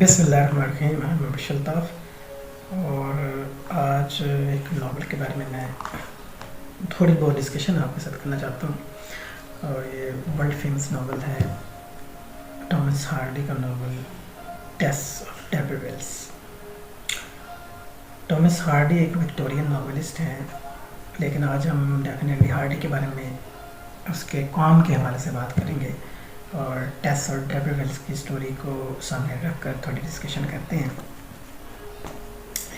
بسم اللہ الرحمن الرحیم، میں بشر الطاف، اور آج ایک ناول کے بارے میں تھوڑی بہت ڈسکشن آپ کے ساتھ کرنا چاہتا ہوں، اور یہ ورلڈ فیمس ناول ہے ٹامس ہارڈی کا novel Tess of d'Urbervilles. Thomas Hardy ایک وکٹورین ناولسٹ ہیں، لیکن آج ہم ڈیفینیٹلی ہارڈی کے بارے میں اس کے کام کے حوالے سے بات کریں گے، اور ٹیس اور ڈیبرولس کی اسٹوری کو سامنے رکھ کر تھوڑی ڈسکشن کرتے ہیں۔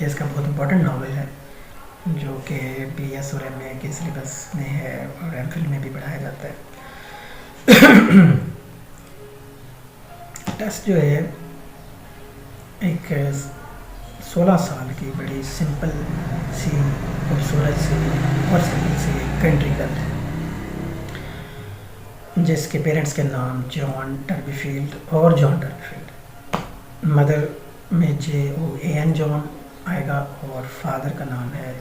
یہ اس کا بہت امپورٹنٹ ناول ہے جو کہ بی ایس اور ایم اے کے سلیبس میں ہے، اور ایم فل میں بھی پڑھایا جاتا ہے۔ ٹیسٹ جو ہے ایک 16 سال کی بڑی سمپل سی خوبصورت سی اور سمپل سی کنٹری گرل ہے، جس کے پیرنٹس کے نام جان ڈربی فیلڈ اور جان ڈربی فیلڈ، مدر میں JOAN جان آئے گا، اور فادر کا نام ہے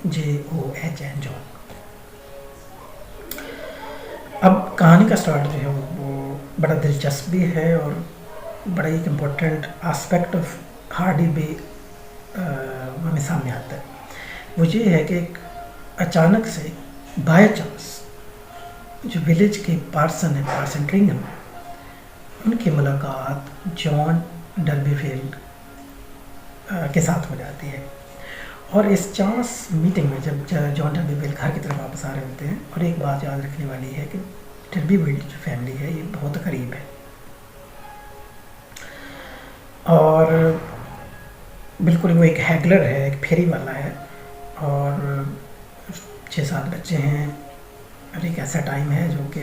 JOHN جان۔ اب کہانی کا سٹارٹ جو ہے وہ بڑا دلچسپ بھی ہے، اور بڑا ایک امپورٹنٹ آسپیکٹ آف ہارڈی بھی ہمیں سامنے آتا ہے۔ وہ یہ ہے کہ ایک اچانک سے بائی چانس جو ولیج کے پارسن ہیں، پارسن ٹرنگم، ان کی ملاقات جان ڈربی فیلڈ کے ساتھ ہو جاتی ہے، اور اس چانس میٹنگ میں جب جان ڈربی فیلڈ گھر کی طرف واپس آ رہے ہوتے ہیں، اور ایک بات یاد رکھنے والی ہے کہ ڈربی فیلڈ جو فیملی ہے یہ بہت قریب ہے، اور بالکل وہ ایک ہیگلر ہے، ایک پھیری والا ہے، اور 6-7 بچے ہیں، اور ایک ایسا ٹائم ہے جو کہ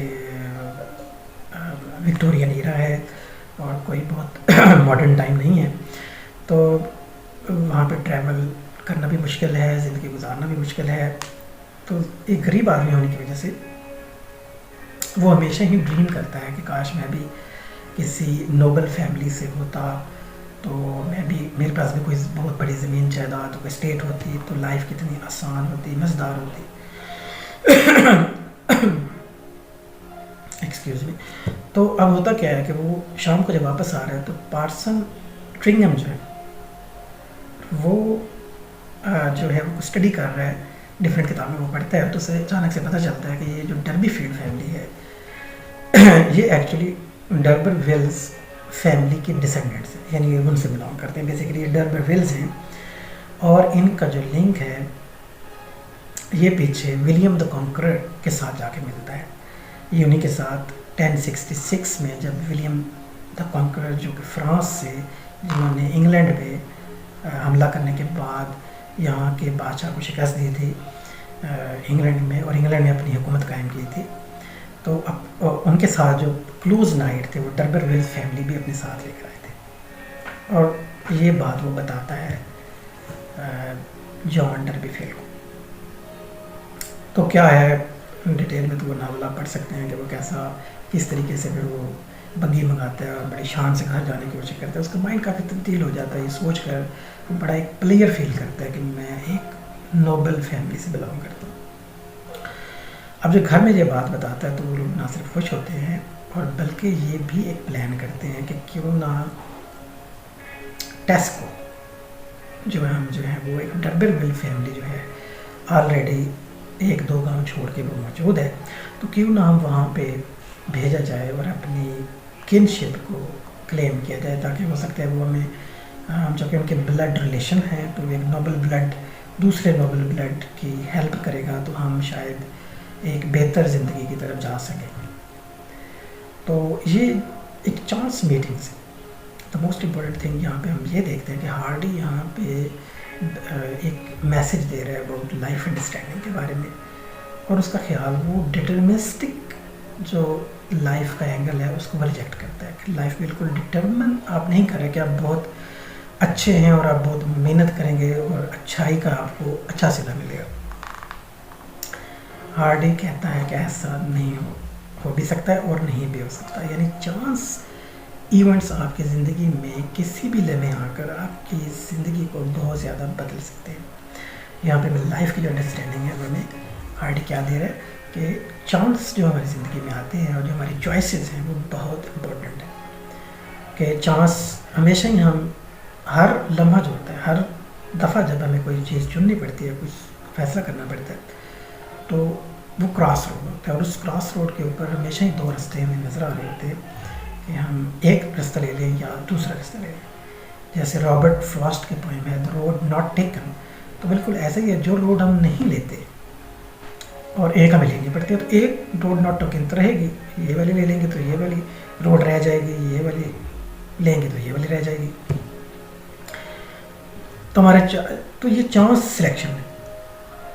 وکٹورین ایرا ہے، اور کوئی بہت ماڈرن ٹائم نہیں ہے، تو وہاں پہ ٹریول کرنا بھی مشکل ہے، زندگی گزارنا بھی مشکل ہے۔ تو ایک غریب آدمی ہونے کی وجہ سے وہ ہمیشہ ہی ڈریم کرتا ہے کہ کاش میں بھی کسی نوبل فیملی سے ہوتا، تو میں بھی، میرے پاس بھی کوئی بہت بڑی زمین جائیداد، کوئی اسٹیٹ ہوتی، تو لائف کتنی آسان ہوتی، مزیدار ہوتی۔ Excuse me. تو اب ہوتا کیا ہے کہ وہ شام کو جب واپس آ رہا ہے تو پارسن ٹرنگم جو ہے وہ جو ہے وہ اسٹڈی کر رہا ہے، ڈفرینٹ کتابیں وہ پڑھتا ہے، تو اسے اچانک سے پتہ چلتا ہے کہ یہ جو ڈربی فیلڈ فیملی ہے یہ ایکچولی ڈربر ویلز فیملی کی ڈسینڈنٹس ہیں، یعنی ان سے بلانگ کرتے ہیں، بیسیکلی یہ ڈربر ویلز ہیں، اور ان کا جو لنک ہے یہ پیچھے ولیم دا کانکرر کے ساتھ جا کے ملتا ہے۔ یہ انہیں کے ساتھ 1066 میں جب ولیم دا کانکرر جو کہ فرانس سے، جنہوں نے انگلینڈ پہ حملہ کرنے کے بعد یہاں کے بادشاہ کو شکست دی تھی انگلینڈ میں، اور انگلینڈ میں اپنی حکومت قائم کی تھی، تو اب ان کے ساتھ جو کلوز نائٹ تھے وہ ڈربر ویلز فیملی بھی اپنے ساتھ لے کر آئے تھے، اور یہ بات وہ بتاتا ہے جان ڈربی فیلڈ کو۔ تو کیا ہے ڈیٹیل میں تو وہ ناول آپ پڑھ سکتے ہیں کہ وہ کیسا، کس طریقے سے پھر وہ بگی منگاتا ہے اور بڑی شان سے گھر جانے کی کوشش کرتا ہے، اس کا مائنڈ کافی تبدیل ہو جاتا ہے، یہ سوچ کر وہ بڑا ایک پلیئر فیل کرتا ہے کہ میں ایک نوبل فیملی سے بلانگ کرتا ہوں۔ اب جو گھر میں یہ بات بتاتا ہے تو وہ لوگ نہ صرف خوش ہوتے ہیں، اور بلکہ یہ بھی ایک پلان کرتے ہیں کہ کیوں نہ ٹیس کو جو ہے وہ ایک ڈربر ویل فیملی جو ہے آلریڈی 1-2 گاؤں چھوڑ کے وہ موجود ہے، تو کیوں نہ ہم وہاں پہ بھیجا جائے اور اپنی کنشپ کو کلیم کیا جائے، تاکہ ہو سکتا ہے وہ ہمیں، جو کہ ان کے بلڈ ریلیشن ہیں، تو ایک نوبل بلڈ دوسرے نوبل بلڈ کی ہیلپ کرے گا، تو ہم شاید ایک بہتر زندگی کی طرف جا سکیں۔ تو یہ ایک چانس میٹنگ سے دا موسٹ امپورٹنٹ تھنگ یہاں پہ ہم یہ دیکھتے ہیں کہ ہارڈی یہاں پہ ایک میسج دے رہا ہے اباؤٹ لائف انڈرسٹینڈنگ کے بارے میں، اور اس کا خیال وہ ڈٹرمنسٹک جو لائف کا اینگل ہے اس کو وہ ریجیکٹ کرتا ہے، کہ لائف بالکل ڈٹرمن آپ نہیں کریں کہ آپ بہت اچھے ہیں اور آپ بہت محنت کریں گے اور اچھائی کا آپ کو اچھا صلہ ملے گا۔ ہارڈی کہتا ہے کہ ایسا نہیں ہو بھی سکتا ہے اور نہیں بھی ہو سکتا، یعنی چانس ایونٹس آپ کی زندگی میں کسی بھی لمحے آ کر آپ کی زندگی کو بہت زیادہ بدل سکتے ہیں۔ یہاں پہ لائف کی جو انڈرسٹینڈنگ ہے وہ ہمیں ہارڈی کیا دے رہا ہے کہ چانس جو ہماری زندگی میں آتے ہیں اور جو ہماری چوائسیز ہیں وہ بہت امپورٹنٹ ہے، کہ چانس ہمیشہ ہی ہم ہر لمحہ جو ہوتا ہے، ہر دفعہ جب ہمیں کوئی چیز چننی پڑتی ہے، کچھ فیصلہ کرنا پڑتا ہے، تو وہ کراس روڈ ہوتا ہے، اور اس کراس روڈ کے اوپر ہمیشہ ہی دو راستے ہمیں نظر آ رہے ہوتے ہیں کہ ہم ایک راستہ لے لیں یا دوسرا راستہ لے لیں. جیسے رابرٹ فراسٹ کے پوئم ہے دا روڈ ناٹ ٹیکن، تو بالکل ایسا ہی ہے، جو روڈ ہم نہیں لیتے اور ایک ہمیں لینی پڑتی ہے، تو ایک روڈ ناٹ ٹوکن تو رہے گی، یہ والی لے لیں گے تو یہ والی روڈ رہ جائے گی، یہ والی لیں گے تو یہ والی رہ جائے گی. تو ہمارے تو یہ چانس سلیکشن ہے.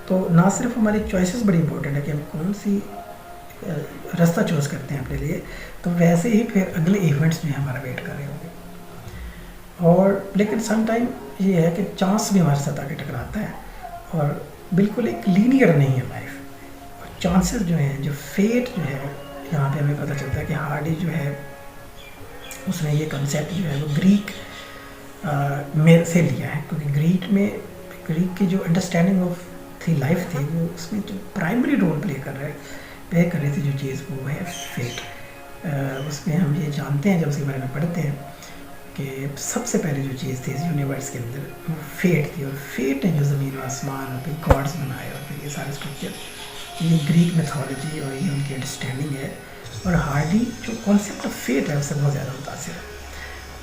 تو نہ صرف ہماری چوائسیز بڑی امپورٹنٹ ہے کہ ہم کون سی راستہ چوز کرتے ہیں اپنے لیے، تو ویسے ہی پھر اگلے ایونٹس میں ہمارا ویٹ کر رہے ہوں گے. اور لیکن سم ٹائم یہ ہے کہ چانس بھی ہمارے ساتھ آ کے ٹکراتا ہے، اور بالکل ایک لینئر نہیں ہے لائف. چانسز جو ہیں، جو فیٹ جو ہے، یہاں پہ ہمیں پتہ چلتا ہے کہ ہارڈی جو ہے اس نے یہ کنسیپٹ جو ہے وہ گریک میں سے لیا ہے، کیونکہ گریک کی جو انڈرسٹینڈنگ آف تھی لائف تھی، وہ اس میں جو پرائمری رول پلے کر رہی تھی جو چیز، وہ ہے فیٹ. اس میں ہم یہ جانتے ہیں جب اس کے بارے میں پڑھتے ہیں کہ سب سے پہلے جو چیز تھی اس یونیورس کے اندر وہ فیٹ تھی، اور فیٹ نے جو زمین و آسمان اور پھر گاڈس بنائے اور پھر یہ سارے اسٹرکچر، یہ گریک میتھولوجی اور یہ ان کی انڈرسٹینڈنگ ہے. اور ہارڈی جو کانسیپٹ آف فیٹ ہے اس سے بہت زیادہ متاثر ہے.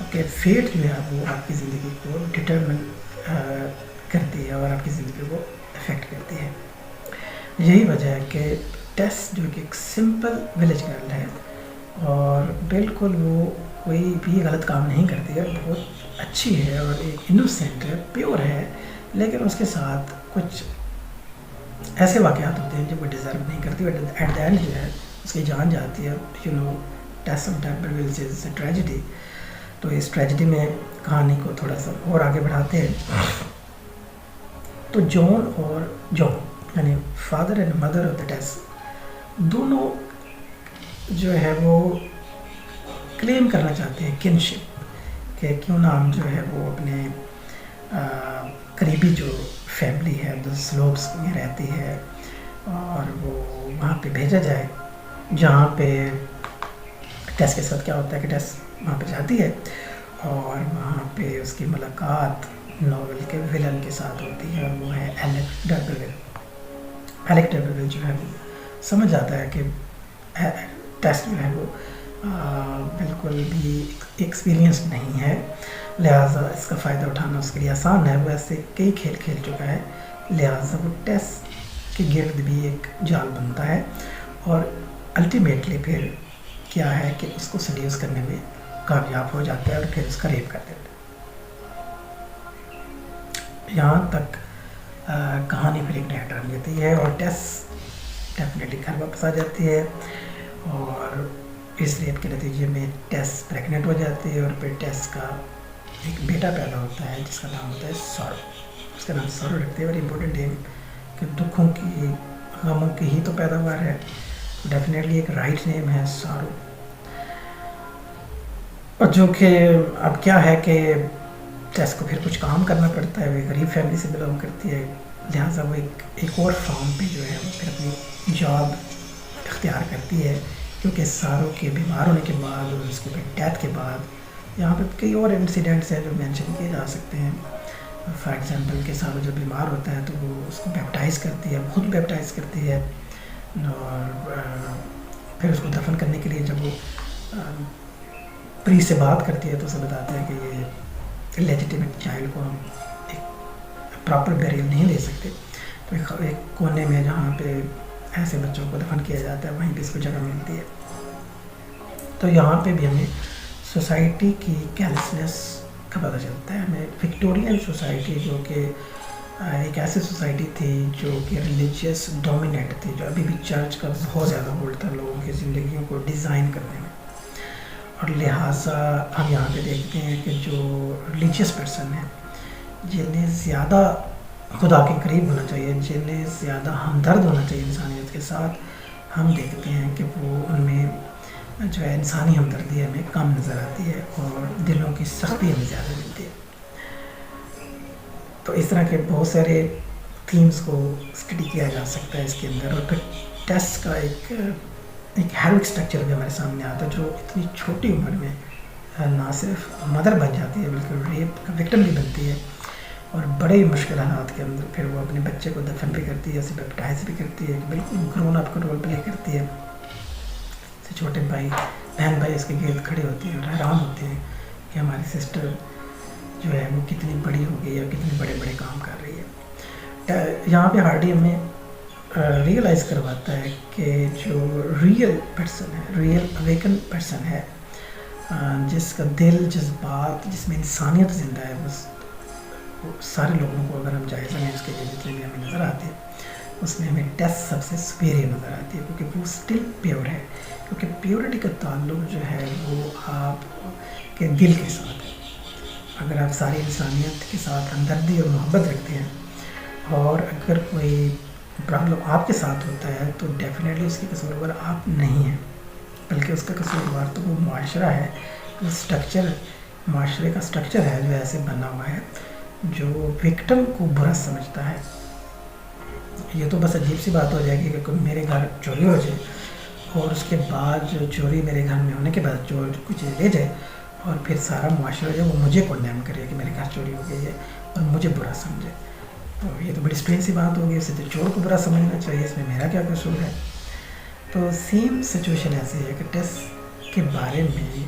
اوکے، فیٹ جو ہے وہ آپ کی زندگی کو ڈٹرمن کرتی ہے اور آپ کی زندگی کو افیکٹ کرتی ہے. یہی وجہ ہے کہ ٹیس جو کہ ایک سمپل ولیج گرل ہے اور بالکل وہ کوئی بھی غلط کام نہیں کرتی ہے، بہت اچھی ہے اور ایک انوسینٹ ہے، پیور ہے، لیکن اس کے ساتھ کچھ ایسے واقعات ہوتے ہیں جو وہ ڈیزرو نہیں کرتی، اور ایٹ دا اینڈ جو ہے اس کی جان جاتی ہے. You know Tess of d'Urbervilles is a tragedy. تو اس ٹریجڈی میں کہانی کو تھوڑا سا اور آگے بڑھاتے ہیں. تو جون یعنی father and mother of the Tess دونوں جو ہے وہ کلیم کرنا چاہتے ہیں کنشپ، کہ کیوں نہ ہم جو ہے وہ اپنے قریبی جو فیملی ہے جو سلوپس میں رہتی ہے اور وہ وہاں پہ بھیجا جائے، جہاں پہ ٹیس کے ساتھ کیا ہوتا ہے کہ ٹیس وہاں پہ جاتی ہے اور وہاں پہ اس کی ملاقات ناول کے ولن کے ساتھ ہوتی ہے، اور وہ ہے ایلک ڈربرویل. جو ہے وہ سمجھ جاتا ہے کہ ٹیس جو ہے وہ بالکل بھی ایکسپیرینس نہیں ہے، لہٰذا اس کا فائدہ اٹھانا اس کے لیے آسان ہے. وہ ایسے کئی کھیل کھیل چکا ہے، لہٰذا وہ ٹیس کے گرد بھی ایک جال بنتا ہے، اور الٹیمیٹلی پھر کیا ہے کہ اس کو سیڈیوس کرنے میں کامیاب ہو جاتا ہے اور پھر اس کا ریپ کر دیتا ہے. یہاں تک کہانی پھر ایک نیا ٹرن لیتی ہے اور ٹیس ڈیفینیٹلی گھر واپس آ جاتی ہے، اور اس ریپ کے نتیجے میں ٹیس پریگننٹ ہو جاتی ہے، اور پھر ٹیس کا ایک بیٹا پیدا ہوتا ہے جس کا نام ہوتا ہے سارو. اس کا نام سارو رکھتے ہیں، ویری امپورٹنٹ نیم، کہ دکھوں کی غموں کی ہی تو پیداوار ہے. ڈیفینیٹلی ایک رائٹ نیم ہے سارو. اور جو کہ اب کیا ہے کہ ٹیس کو پھر کچھ کام کرنا پڑتا ہے، وہ غریب فیملی سے بلانگ کرتی ہے، لہٰذا وہ ایک اور فارم پہ جو ہے وہ پھر اپنی جاب اختیار کرتی ہے، کیونکہ سارو کے بیمار ہونے کے بعد اور اس کے ڈیتھ کے بعد یہاں پہ کئی اور انسیڈنٹس ہیں جو مینشن کیے جا سکتے ہیں. فار ایگزامپل کہ سارو جب بیمار ہوتا ہے تو وہ اس کو بیپٹائز کرتی ہے، خود بیپٹائز کرتی ہے، اور پھر اس کو دفن کرنے کے لیے جب وہ پریسٹ سے بات کرتی ہے تو اسے بتاتے ہیں کہ یہ لیجیٹیمیٹ چائلڈ کو ہم ایک پراپر بیریل نہیں دے سکتے، تو ایک کونے میں جہاں پہ ایسے بچوں کو دفن کیا جاتا ہے وہیں پہ اس کو جگہ ملتی ہے. تو یہاں پہ بھی ہمیں سوسائٹی کی کیلسنس کا پتہ چلتا ہے. ہمیں وکٹورین سوسائٹی جو کہ ایک ایسی سوسائٹی تھی جو کہ ریلیجیس ڈومینیٹ تھی، جو ابھی بھی چرچ کا بہت زیادہ ہولڈ تھا لوگوں کی زندگیوں کو ڈیزائن کرنے میں، اور لہٰذا ہم یہاں پہ دیکھتے ہیں کہ جو ریلیجیس پرسن ہیں جنہیں زیادہ خدا کے قریب ہونا چاہیے، جنہیں زیادہ ہمدرد ہونا چاہیے انسانیت کے ساتھ، ہم دیکھتے ہیں کہ وہ ان میں جو ہے انسانی ہمدردی ہمیں کم نظر آتی ہے اور دلوں کی سختی ہمیں زیادہ ملتی ہے. تو اس طرح کے بہت سارے تھیمز کو اسٹڈی کیا جا سکتا ہے اس کے اندر. اور پھر ٹیسٹ کا ایک ہیروک اسٹرکچر بھی ہمارے سامنے آتا ہے جو اتنی چھوٹی عمر میں نہ صرف مدر بن جاتی ہے بلکہ ریپ کا وکٹم بھی بنتی ہے، اور بڑے مشکل حالات کے اندر پھر وہ اپنے بچے کو دفن بھی کرتی ہے، اسے بیپٹائز بھی کرتی ہے، بالکل گرون اپ کا رول پلے کرتی ہے. چھوٹے بھائی بہن بھائی اس کے گرد کھڑے ہوتے ہیں اور حیران ہوتے ہیں کہ ہماری سسٹر جو ہے وہ کتنی بڑی ہو گئی ہے اور کتنے بڑے بڑے کام کر رہی ہے. یہاں پہ ہارڈی ہمیں ریئلائز کرواتا ہے کہ جو ریئل پرسن ہے، ریئل اویکن پرسن ہے، جس کا دل، جذبات، جس میں انسانیت زندہ ہے، بس وہ سارے لوگوں کو اگر ہم جائزہ لیں اس کے لیے جتنے بھی ہمیں نظر آتے ہیں، اس میں ہمیں ٹیس سب سے سپیریئر نظر آتی ہے، کیونکہ وہ اسٹل پیور ہے. کیونکہ پیورٹی کا تعلق جو ہے وہ آپ کے دل کے ساتھ ہے. اگر آپ ساری انسانیت کے ساتھ ہمدردی اور محبت رکھتے ہیں، اور اگر کوئی پرابلم آپ کے ساتھ ہوتا ہے تو ڈیفینیٹلی اس کی قصوروار آپ نہیں ہیں، بلکہ اس کا قصوروار تو وہ معاشرہ ہے، وہ اسٹرکچر، معاشرے کا اسٹرکچر ہے جو ایسے بنا ہوا ہے جو وکٹم کو برا سمجھتا ہے. یہ تو بس عجیب سی بات ہو جائے گی کہ میرے گھر چوری ہو جائے اور اس کے بعد جو چوری میرے گھر میں ہونے کے بعد چور کچھ لے جائے اور پھر سارا معاشرہ جو وہ مجھے کنڈیم کرے کہ میرے گھر چوری ہو گئی ہے اور مجھے برا سمجھے. تو یہ تو بڑی اسٹرینج سی بات ہوگی، اسے تو چور کو برا سمجھنا چاہیے، اس میں میرا کیا قصور ہے. تو سیم سچویشن ایسی ہے کہ ٹیس کے بارے میں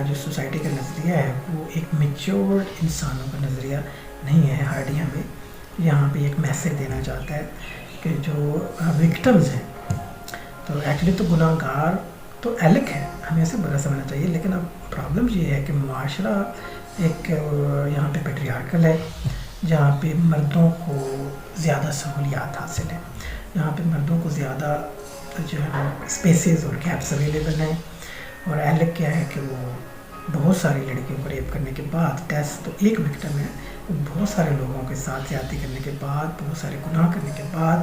جو سوسائٹی کا نظریہ ہے وہ ایک میچور انسانوں کا نظریہ نہیں ہے. ہارڈی ہمیں یہاں پہ ایک میسیج دینا چاہتا ہے کہ جو وکٹمز ہیں، تو ایکچولی تو گناہ گار تو الگ ہے، ہمیں اسے برا سمجھنا چاہیے، لیکن اب پرابلم یہ ہے کہ معاشرہ ایک یہاں پہ پیٹریارکل ہے، جہاں پہ مردوں کو زیادہ سہولیات حاصل ہیں، جہاں پہ مردوں کو زیادہ جو ہے وہ اسپیسیز اور گیپس اویلیبل ہیں. اور الگ کیا ہے کہ وہ بہت ساری لڑکیوں کو ریپ کرنے کے بعد، ٹیس تو ایک وکٹم ہے، وہ بہت سارے لوگوں کے ساتھ زیادتی کرنے کے بعد، بہت سارے گناہ کرنے کے بعد،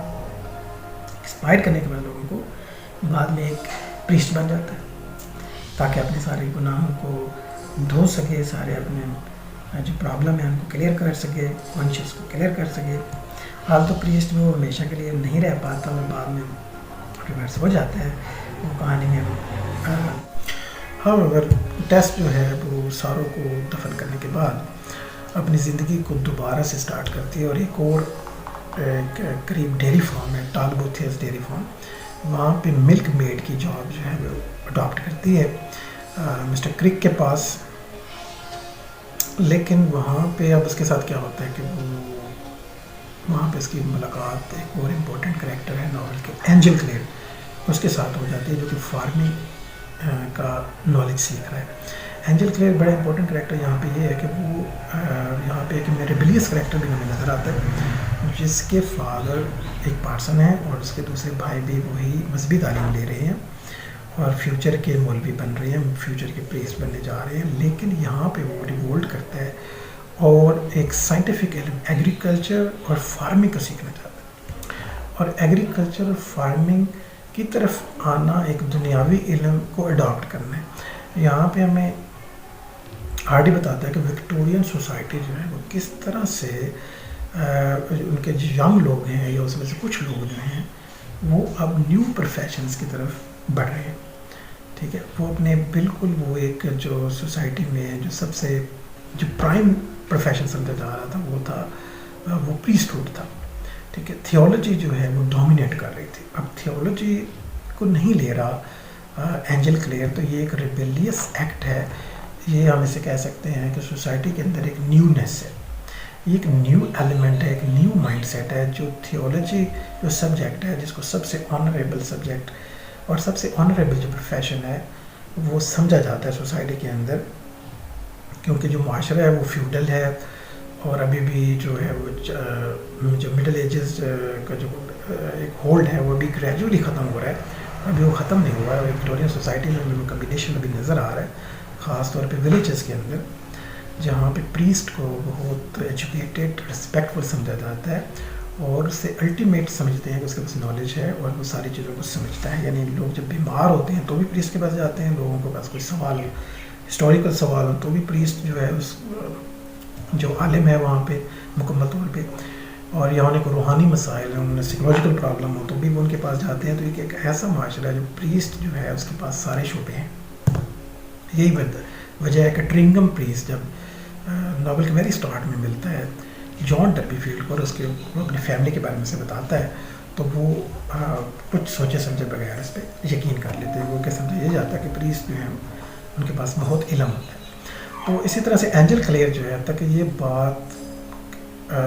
ایکسپائر کرنے کے بعد لوگوں کو بعد میں ایک پریسٹ بن جاتا ہے تاکہ اپنے سارے گناہوں کو دھو سکے، سارے اپنے جو پرابلم ہے ان کو کلیئر کر سکے، کانشیس کو کلیئر کر سکے. حال تو پریسٹ وہ ہمیشہ کے لیے نہیں رہ پاتا اور بعد میں ریورس ہو جاتا ہے، وہ کہانی میں. ہاں اگر ٹیسٹ جو ہے وہ ساروں کو دفن کرنے کے بعد اپنی زندگی کو دوبارہ سے سٹارٹ کرتی ہے، اور ایک اور قریب ڈیری فارم ہے، ٹالبوتھیس ڈیری فارم، وہاں پہ ملک میڈ کی جاب جو ہے وہ اڈاپٹ کرتی ہے مسٹر کرک کے پاس. لیکن وہاں پہ اب اس کے ساتھ کیا ہوتا ہے کہ وہ وہاں پہ اس کی ملاقات ایک اور امپورٹنٹ کریکٹر ہے ناول کے، اینجل کلیئر، اس کے ساتھ ہو جاتی ہے، جو کہ فارمنگ کا نالج سیکھ رہا ہے. اینجل کلیئر بڑا امپورٹنٹ کریکٹر یہاں پہ یہ ہے کہ وہ یہاں پہ ایک ریبیلیس کریکٹر بھی ہمیں نظر آتا ہے، جس کے فادر ایک پارسن ہے اور اس کے دوسرے بھائی بھی وہی مذہبی تعلیم لے رہے ہیں اور فیوچر کے مولوی بن رہے ہیں، فیوچر کے پریسٹ بننے جا رہے ہیں. لیکن یہاں پہ وہ ریوولٹ کرتا ہے اور ایک سائنٹیفک علم ایگریکلچر اور فارمنگ کو سیکھنا چاہتا ہے، اور ایگریکلچر اور فارمنگ کی طرف آنا ایک دنیاوی علم کو اڈاپٹ کرنا ہے. یہاں پہ ہمیں ہارڈی بتاتا ہے کہ وکٹورین سوسائٹی جو ہے وہ کس طرح سے ان کے جو ینگ لوگ ہیں یا اس میں سے کچھ لوگ جو ہیں وہ اب نیو پروفیشنز کی طرف بڑھ رہے ہیں. ٹھیک ہے، وہ اپنے بالکل وہ ایک جو سوسائٹی میں جو سب سے جو پرائم پروفیشن سمجھا جا رہا تھا وہ تھا وہ پریسٹ ہوڈ تھا. ٹھیک ہے، تھیولوجی جو ہے وہ ڈومینیٹ کر رہی تھی. اب تھیولوجی کو نہیں لے رہا اینجل کلیئر، تو یہ ایک ریبیلیس ایکٹ ہے. یہ ہم اسے کہہ سکتے ہیں کہ سوسائٹی کے اندر ایک نیونیس ہے، یہ ایک نیو ایلیمنٹ ہے، ایک نیو مائنڈ سیٹ ہے. جو تھیولوجی جو سبجیکٹ ہے، جس کو سب سے آنریبل سبجیکٹ اور سب سے آنریبل جو پروفیشن ہے وہ سمجھا جاتا ہے سوسائٹی کے اندر، کیونکہ جو معاشرہ ہے وہ فیوڈل ہے، اور ابھی بھی جو ہے وہ جو مڈل ایجز کا جو ایک ہولڈ ہے وہ ابھی گریجولی ختم ہو رہا ہے، ابھی وہ ختم نہیں ہوا ہے. وکٹورین سوسائٹی میں وہ کمبینیشن ابھی نظر آ رہا ہے، خاص طور پہ ولیجز کے اندر، جہاں پہ پریسٹ کو بہت ایجوکیٹڈ رسپیکٹفل سمجھا جاتا ہے اور اسے الٹیمیٹ سمجھتے ہیں کہ اس کے پاس نالج ہے اور وہ ساری چیزوں کو سمجھتا ہے. یعنی لوگ جب بیمار ہوتے ہیں تو بھی پریسٹ کے پاس جاتے ہیں، لوگوں کے پاس کوئی سوال ہسٹوریکل سوال ہو تو بھی پریسٹ جو ہے اس جو عالم ہے وہاں پہ مکمل طور پہ، اور یا انہیں کو روحانی مسائل ہیں، انہیں سائیکولوجیکل پرابلم ہو تو بھی وہ ان کے پاس جاتے ہیں. تو ایک ایسا معاشرہ ہے جو پریسٹ جو ہے اس کے پاس سارے شعبے ہیں. یہی وجہ ہے کہ ٹرنگم پریس جب ناول کے ویری اسٹارٹ میں ملتا ہے جان ڈبی فیلڈ کو اور اس کے وہ اپنی فیملی کے بارے میں سے بتاتا ہے تو وہ کچھ سوچے سمجھے بغیر اس پہ یقین کر لیتے ہیں. وہ کہ سمجھا یہ جاتا ہے کہ پریس جو ہیں ان کے پاس بہت علم ہوتا ہے. تو اسی طرح سے اینجل کلیئر جو ہے تاکہ یہ بات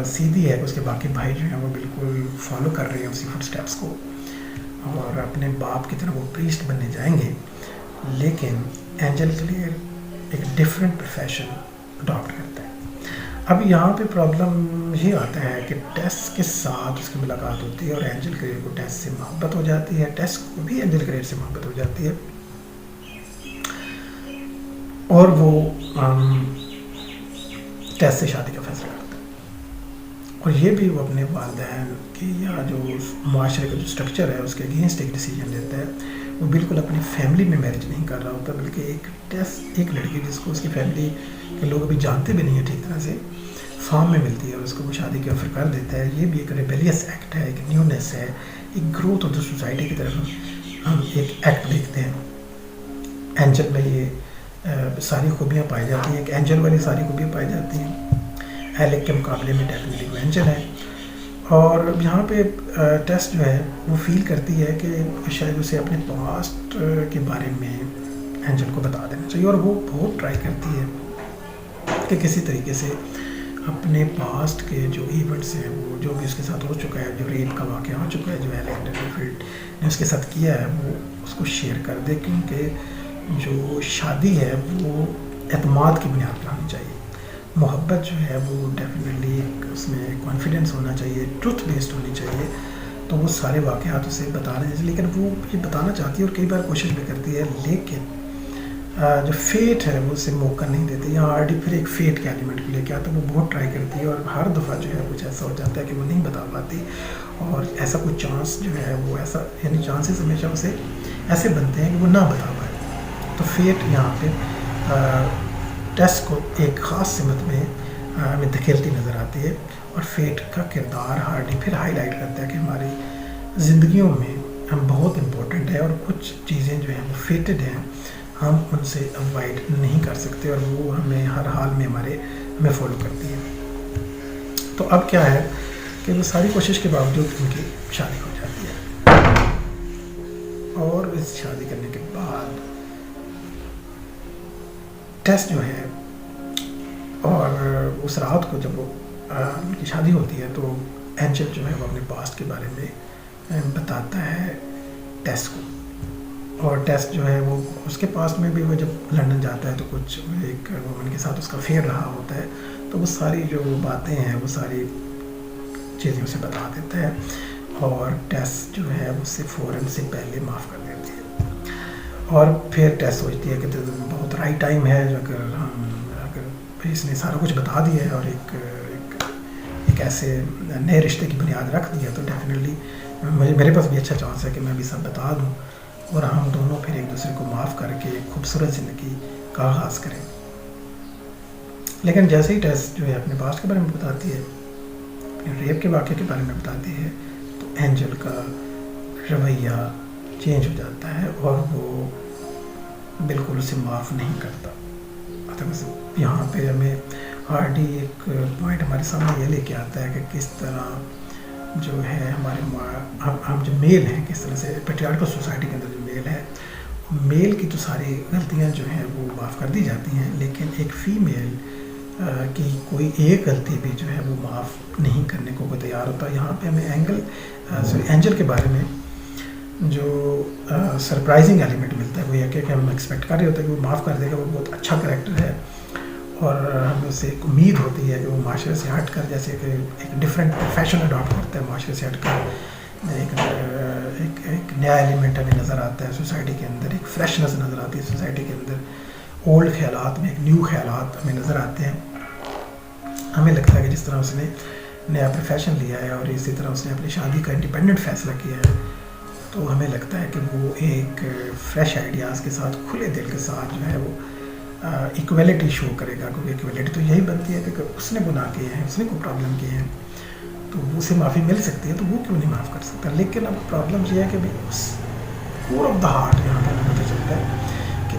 سیدھی ہے کہ اس کے باقی بھائی جو ہیں وہ بالکل فالو کر رہے ہیں اسی فٹ اسٹیپس کو اور اپنے باپ کی طرح وہ پریسٹ بننے جائیں گے. لیکن اینجل کلیئر ایک ڈفرینٹ پروفیشن اڈاپٹ کرتا ہے. اب یہاں پہ پرابلم یہ آتا ہے کہ ٹیس کے ساتھ اس کی ملاقات ہوتی ہے اور اینجل کلیئر کو ٹیس سے محبت ہو جاتی ہے, ٹیس کو بھی اینجل کلیئر سے محبت ہو جاتی ہے اور وہ ٹیس سے شادی کا فیصلہ کرتا ہے. اور یہ بھی وہ اپنے والدین کی یا جو معاشرے کا جو اسٹرکچر ہے اس کے اگینسٹ ایک ڈیسیجن لیتا ہے. وہ بالکل اپنی فیملی میں میرج نہیں کر رہا ہوتا بلکہ ایک لڑکی جس کو اس کی فیملی کے لوگ ابھی جانتے بھی نہیں ہیں ٹھیک طرح سے, فارم میں ملتی ہے اور اس کو وہ شادی کے آفر کر دیتا ہے. یہ بھی ایک ریبیلیس ایکٹ ہے, ایک نیونیس ہے, ایک گروتھ آف دا سوسائٹی کی طرف ہم ایک ایکٹ دیکھتے ہیں. اینجل میں یہ ساری خوبیاں پائی جاتی ہیں, ایک اینجل والی ساری خوبیاں پائی جاتی ہیں. ایلک کے مقابلے میں ڈیفینیٹلی وہ اینجل ہے. اور یہاں پہ ٹیسٹ جو ہے وہ فیل کرتی ہے کہ شاید اسے اپنے پاسٹ کے بارے میں اینجل کو بتا دینا چاہیے اور وہ بہت ٹرائی کرتی ہے کہ کسی طریقے سے اپنے پاسٹ کے جو ایونٹس ہیں وہ جو بھی اس کے ساتھ ہو چکا ہے, جو ریپ کا واقعہ ہو چکا ہے جو ایلک ڈیفیلڈ نے اس کے ساتھ کیا ہے وہ اس کو شیئر کر دے. کیونکہ جو شادی ہے وہ اعتماد کی بنیاد پر ہونی چاہیے. محبت جو ہے وہ ڈیفینیٹلی ایک اس میں کانفیڈنس ہونا چاہیے, ٹروتھ بیسڈ ہونی چاہیے. تو وہ سارے واقعات اسے بتانا چاہیے لیکن وہ یہ بتانا چاہتی ہے اور کئی بار کوشش بھی کرتی ہے لیکن جو فیٹ ہے وہ اسے موقع نہیں دیتی. یہاں آر ڈی پھر ایک فیٹ کے ایلیمنٹ کو لے کے آتا ہے. وہ بہت ٹرائی کرتی ہے اور ہر دفعہ جو ہے کچھ ایسا ہو جاتا ہے کہ وہ نہیں بتا پاتی اور ایسا کوئی چانس جو ہے وہ ایسا یعنی چانسز ہمیشہ اسے ایسے بنتے ہیں کہ وہ نہ بتا پائے. تو فیٹ یہاں پہ ٹیسٹ کو ایک خاص سمت میں ہمیں دھکیلتی نظر آتی ہے اور فیٹ کا کردار ہارڈی پھر ہائی لائٹ کرتا ہے کہ ہماری زندگیوں میں ہم بہت امپورٹنٹ ہے اور کچھ چیزیں جو ہیں وہ فیٹڈ ہیں, ہم ان سے اوائڈ نہیں کر سکتے اور وہ ہمیں ہر حال میں ہمیں فالو کرتی ہے. تو اب کیا ہے کہ وہ ساری کوشش کے باوجود ان کی شادی ہو جاتی ہے اور اس شادی کرنے کے بعد ٹیسٹ جو ہے اور اس رات کو جب وہ ان کی شادی ہوتی ہے تو اینجل جو ہے وہ اپنے پاسٹ کے بارے میں بتاتا ہے ٹیسٹ کو. اور ٹیسٹ جو ہے وہ اس کے پاسٹ میں بھی وہ جب لندن جاتا ہے تو کچھ ایک وومن کے ساتھ اس کا افیئر رہا ہوتا ہے تو وہ ساری جو باتیں ہیں وہ ساری چیزیں اسے بتا دیتا ہے اور ٹیسٹ جو ہے اس سے فوراً سے پہلے معاف کر دیتی ہے. اور پھر ٹیسٹ سوچتی ہے کہ بہت رائٹ ٹائم ہے جو اگر اس نے سارا کچھ بتا دیا ہے اور ایک ایسے نئے رشتے کی بنیاد رکھ دیا تو ڈیفینیٹلی میرے پاس بھی اچھا چانس ہے کہ میں بھی سب بتا دوں اور ہم دونوں پھر ایک دوسرے کو معاف کر کے ایک خوبصورت زندگی کا آغاز کریں. لیکن جیسے ہی ٹیسٹ جو ہے اپنے پاسٹ کے بارے میں بتاتی ہے, اپنے ریپ کے واقعے کے بارے میں بتاتی ہے تو اینجل کا رویہ چینج ہو جاتا ہے اور وہ بالکل اسے معاف نہیں کرتا. یہاں پہ ہمیں ہارڈی ایک پوائنٹ ہمارے سامنے یہ لے کے آتا ہے کہ کس طرح جو ہے ہمارے ہم جو میل ہیں کس طرح سے پیٹریارکل سوسائٹی کے اندر جو میل ہے میل کی تو ساری غلطیاں جو ہیں وہ معاف کر دی جاتی ہیں لیکن ایک فیمیل کی کوئی ایک غلطی بھی جو ہے وہ معاف نہیں کرنے کو تیار ہوتا. یہاں پہ ہمیں اینجل کے بارے میں جو سرپرائزنگ ایلیمنٹ ملتا ہے وہ یہ کہ ہم ایکسپیکٹ کر رہے ہوتے ہیں کہ وہ معاف کر دے گا, وہ بہت اچھا کریکٹر ہے اور ہمیں اس سے ایک امید ہوتی ہے کہ وہ معاشرے سے ہٹ کر جیسے کہ ایک ڈفرینٹ پروفیشن اڈاپٹ کرتا ہے معاشرے سے ہٹ کر ایک نیا ایلیمنٹ ہمیں نظر آتا ہے سوسائٹی کے اندر, ایک فریشنس نظر آتی ہے سوسائٹی کے اندر, اولڈ خیالات میں ایک نیو خیالات ہمیں نظر آتے ہیں. ہمیں لگتا ہے کہ جس طرح اس نے نیا پروفیشن لیا ہے اور اسی طرح اس نے اپنی شادی کا انڈیپینڈنٹ فیصلہ کیا ہے تو ہمیں لگتا ہے کہ وہ ایک فریش آئیڈیاز کے ساتھ کھلے دل کے ساتھ جو ہے وہ ایکویلٹی شو کرے گا کیونکہ ایکویلٹی تو یہی بنتی ہے کہ اس نے گناہ کیے ہیں, اس نے کوئی پرابلم کیے ہیں تو اسے معافی مل سکتی ہے تو وہ کیوں نہیں معاف کر سکتا. لیکن اب پرابلم یہ ہے کہ اس کور آف دا ہارٹ یہاں پہ پتہ چلتا ہے کہ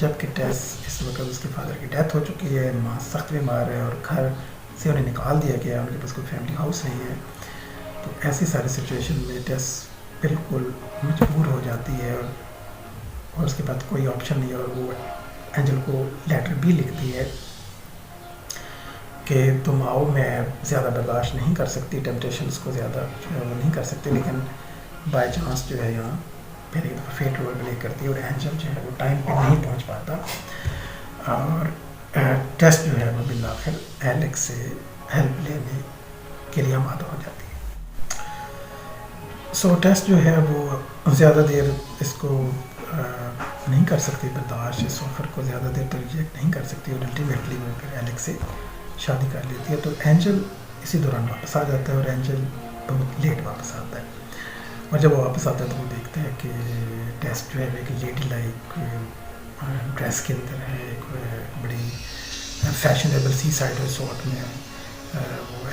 جبکہ ٹیس اس وقت اس کے فادر کی ڈیتھ ہو چکی ہے، ماں سخت بیمار ہے اور گھر سے انہیں نکال دیا گیا، ان کے پاس کوئی فیملی ہاؤس نہیں ہے. تو ایسی ساری سچویشن میں ٹیس بالکل مجبور ہو جاتی ہے اور اس کے بعد کوئی آپشن نہیں ہے، اور وہ اینجل کو لیٹر بھی لکھتی ہے کہ تم آؤ، میں زیادہ برداشت نہیں کر سکتی، ٹیمپٹیشنس کو زیادہ جو ہے وہ نہیں کر سکتی، لیکن بائی چانس جو ہے یہاں پھر ایک دفعہ فیٹ رول پلے کرتی ہے اور اینجل جو ہے وہ ٹائم پہ نہیں پہنچ پاتا اور ٹیسٹ جو ہے وہ بالآخر ایلیکس سے ہیلپ لینے کے لیے آمادہ ہو جاتی ہے. سو ٹیسٹ جو ہے وہ زیادہ دیر اس کو نہیں کر سکتی برداشت، اس آفر کو زیادہ دیر تک ریجیکٹ نہیں کر سکتی اور الٹیمیٹلی وہ پھر ایلیکس سے شادی کر لیتی ہے. تو اینجل اسی دوران واپس آ جاتا ہے اور اینجل بہت لیٹ واپس آتا ہے، اور جب وہ واپس آتا ہے تو وہ دیکھتا ہے کہ ٹیسٹ جو ہے ایک لیڈی لائک ڈریس کے اندر ہے، ایک بڑی فیشنیبل سی سائڈ ریسورٹ میں وہ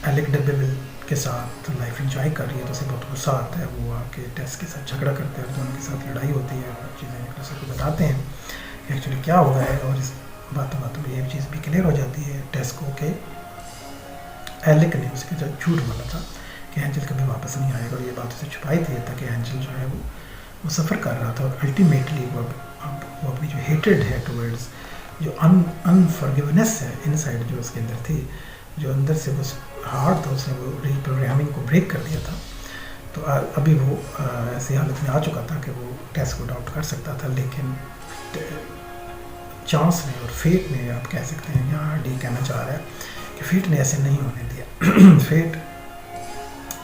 ایلک ڈبل کے ساتھ لائف انجوائے کر رہی ہے. تو اسے بہت غصہ آتا ہے، وہ آ کے ٹیسٹ کے ساتھ جھگڑا کرتے ہیں اور دونوں کے ساتھ لڑائی ہوتی ہے اور چیزیں ایک دوسرے کو بتاتے ہیں کہ ایکچولی کیا ہوا ہے، اور اس باتوں میں یہ چیز بھی کلیئر ہو جاتی ہے ٹیسٹ کو کہ ایلک نے اس کے ساتھ جھوٹ بولا تھا کہ اینجل کبھی واپس نہیں آئے گا، اور یہ بات اسے چھپائی تھی تاکہ اینجل جو ہے وہ سفر کر رہا تھا اور الٹیمیٹلی وہ اپنی جو ہیٹڈ ہے ٹورڈز، جو انفارگیونیس ہے ان سائڈ جو اس کے اندر تھی، جو اندر سے وہ ہارڈ تھا، اس نے وہ ری پروگرامنگ کو بریک کر دیا تھا. تو ابھی وہ ایسی حالت میں آ چکا تھا کہ وہ ٹیسٹ کو ڈاؤٹ کر سکتا تھا، لیکن چانس نے اور فیٹ نے، آپ کہہ سکتے ہیں، یہاں ڈی کہنا چاہ رہا ہے کہ فیٹ نے ایسے نہیں ہونے دیا. فیٹ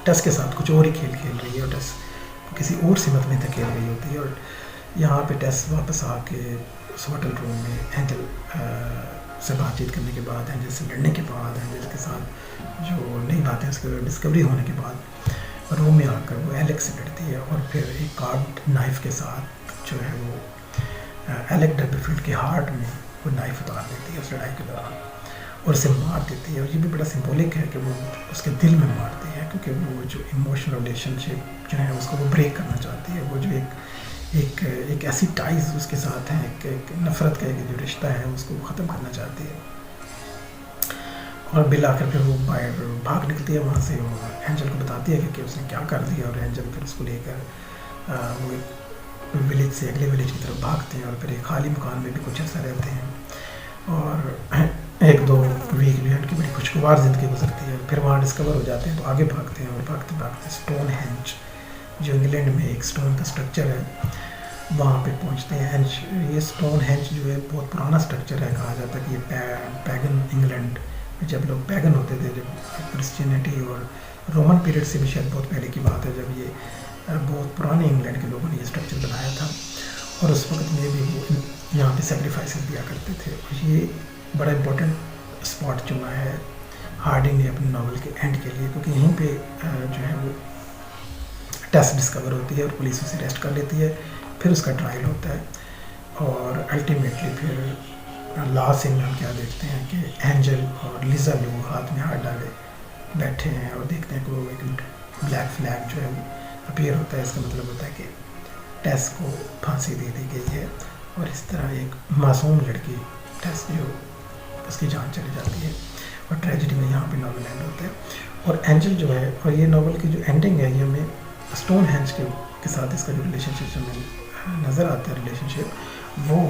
ٹیسٹ کے ساتھ کچھ اور ہی کھیل کھیل رہی ہے اور ٹیسٹ کسی اور سمت میں دھکیل رہی ہوتی ہے، اور یہاں پہ ٹیسٹ واپس آ کے اس ہوٹل روم میں اینجل سے بات چیت کرنے کے بعد، اینجل سے لڑنے کے بعد، اینجل کے ساتھ جو نئی باتیں اس کے ڈسکوری ہونے کے بعد روم میں آ کر وہ ایلیکس سے لڑتی ہے اور پھر ایک کارڈ نائف کے ساتھ جو ہے وہ ایلیک ڈبلفیلڈ کے ہارٹ میں وہ نائف اتار دیتی ہے اس لڑائی کے دوران اور اسے مار دیتی ہے. اور یہ بھی بڑا سمبولک ہے کہ وہ اس کے دل میں مارتی ہے، کیونکہ وہ جو ایموشنل ریلیشن شپ جو ہے اس کو وہ بریک کرنا چاہتی ہے. وہ جو ایک ایسی ٹائز اس کے ساتھ ہیں، ایک نفرت کا ایک جو رشتہ ہے اس کو ختم کرنا چاہتی ہے. اور بالآخر پھر وہ باہر بھاگ نکلتی ہے وہاں سے، اور اینجل کو بتاتی ہے کہ اس نے کیا کر دیا، اور اینجل پھر اس کو لے کر وہ ولیج سے اگلے ولیج کی طرف بھاگتے ہیں اور پھر ایک خالی مکان میں بھی کچھ عرصہ رہتے ہیں اور ایک دو ویک جو ہے ان کی بڑی خوشگوار زندگی گزرتی ہے. پھر وہاں ڈسکور ہو جاتے ہیں تو آگے بھاگتے ہیں اور بھاگتے بھاگتے اسٹون ہینج جو انگلینڈ میں ایک اسٹون کا اسٹرکچر ہے وہاں پہ پہنچتے ہیں. یہ اسٹون ہینج جو ہے بہت پرانا اسٹرکچر ہے، کہا جاتا ہے کہ یہ پیگن انگلینڈ جب لوگ پیگن ہوتے تھے، جب کرسچینٹی اور رومن پیریڈ سے بھی شاید بہت پہلے کی بات ہے، جب یہ بہت پرانے انگلینڈ کے لوگوں نے یہ اسٹرکچر بنایا تھا اور اس وقت میں بھی وہ یہاں پہ سیکریفائسز دیا کرتے تھے. اور یہ بڑا امپورٹنٹ اسپاٹ چنا ہے ہارڈنگ نے اپنے ناول کے اینڈ کے لیے، کیونکہ یہیں پہ جو ہے وہ ٹیسٹ ڈسکور ہوتی ہے اور پولیس اسے اریسٹ کر لیتی ہے. پھر اس کا ٹرائل ہوتا ہے اور الٹیمیٹلی پھر لاسٹ سین میں ہم کیا دیکھتے ہیں کہ اینجل اور لیزا لو ہاتھ میں ہاتھ ڈالے بیٹھے ہیں اور دیکھتے ہیں کہ وہ ایک بلیک فلیگ جو ہے وہ اپیئر ہوتا ہے. اس کا مطلب ہوتا ہے کہ ٹیس کو پھانسی دے دی گئی ہے، اور اس طرح ایک معصوم لڑکی ٹیس جو اس کی جان چلی جاتی ہے اور ٹریجڈی میں یہاں پہ ناول اینڈ ہوتا ہے. اور اینجل جو ہے، اور یہ ناول کی جو اینڈنگ ہے یہ ہمیں اسٹون ہینج کے ساتھ اس کا جو ریلیشن شپ ہمیں نظر آتا ہے، ریلیشن شپ وہ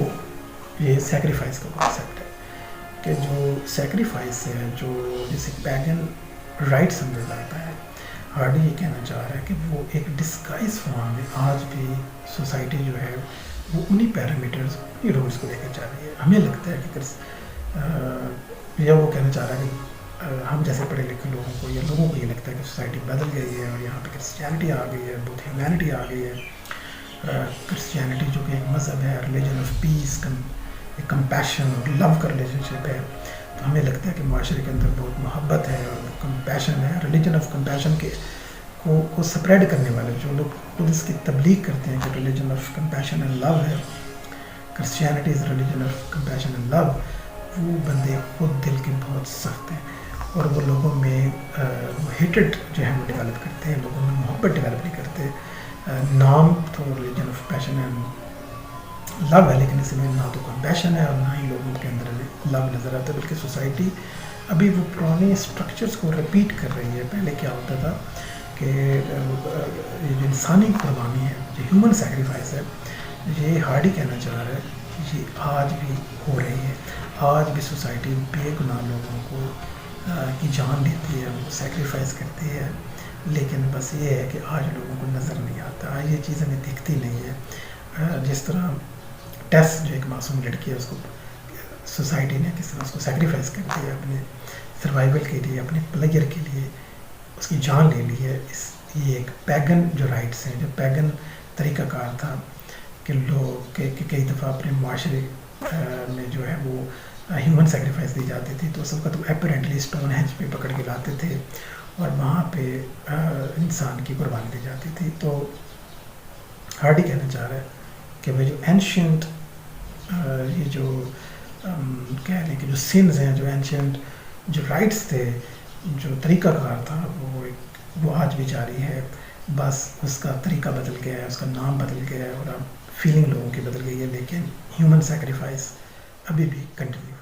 یہ سیکریفائس کا کانسیپٹ ہے کہ جو سیکریفائس ہے، جو جسے پیگن رائٹ سمجھا جاتا ہے، ہارڈی یہ کہنا چاہ رہا ہے کہ وہ ایک ڈسگائز فارم میں آج بھی سوسائٹی جو ہے وہ انہی پیرامیٹرز انہی رولز کو لے کر چل رہی ہے. ہمیں لگتا ہے کہ یا وہ کہنا چاہ رہا ہے کہ ہم جیسے پڑھے لکھے لوگوں کو یا لوگوں کو یہ لگتا ہے کہ سوسائٹی بدل گئی ہے اور یہاں پہ کرسچینٹی آ گئی ہے، بہت ہیومینٹی آ گئی ہے. کرسچینٹی جو کہ ایک مذہب ہے، ریلیجن آف پیس، ایک کمپیشن اور لو کا ریلیشن شپ ہے. تو ہمیں لگتا ہے کہ معاشرے کے اندر بہت محبت ہے اور کمپیشن ہے. ریلیجن آف کمپیشن کے کو سپریڈ کرنے والے جو لوگ خود اس کی تبلیغ کرتے ہیں کہ religion of compassion and love ہے، Christianity is religion of compassion and love, وہ بندے خود دل کے بہت سخت ہیں اور وہ لوگوں میں ہیٹڈ جو ہے وہ ڈیولپ کرتے ہیں، لوگوں میں محبت ڈیولپ نہیں کرتے. نام تو religion of passion and love ہے لیکن اس میں نہ تو کمپیشن ہے اور نہ ہی لوگوں کے اندر لو نظر آتا ہے، بلکہ سوسائٹی ابھی وہ پرانے اسٹرکچرس کو رپیٹ کر رہی ہے. پہلے کیا ہوتا تھا کہ یہ جو انسانی قربانی ہے، جو ہیومن سیکریفائس ہے، یہ ہارڈی کہنا چاہ رہا ہے یہ آج بھی ہو رہی ہے. آج بھی سوسائٹی بے گناہ لوگوں کو کی جان دیتی ہے، وہ سیکریفائس کرتی ہے، لیکن بس یہ ہے کہ آج لوگوں کو نظر نہیں آتا، آج یہ چیز ہمیں دکھتی نہیں ہے. جس طرح ٹیس جو ایک معصوم لڑکی ہے، اس کو سوسائٹی نے کس طرح اس کو سیکریفائس کر دیا اپنے سروائیول کے لیے، اپنے پلیئر کے لیے اس کی جان لے لی ہے. یہ ایک پیگن جو رائٹس ہیں، جو پیگن طریقہ کار تھا کہ لوگ کہ کئی دفعہ اپنے معاشرے میں جو ہے وہ ہیومن سیکریفائس دی جاتی تھی، تو اس وقت وہ اپیرنٹلی اسٹون ہینج پہ پکڑ کے لاتے تھے اور وہاں پہ انسان کی قربانی دی جاتی تھی. تو ہارڈی کہنا چاہ رہا ہے کہ وہ جو اینشینٹ یہ جو کہہ لیں کہ جو سنز ہیں، جو اینشینٹ جو رائٹس تھے، جو طریقہ کار تھا، وہ آج بھی جاری ہے. بس اس کا طریقہ بدل گیا ہے، اس کا نام بدل گیا ہے اور اب فیلنگ لوگوں کی بدل گئی ہے، لیکن ہیومن سیکریفائس ابھی بھی کنٹینیو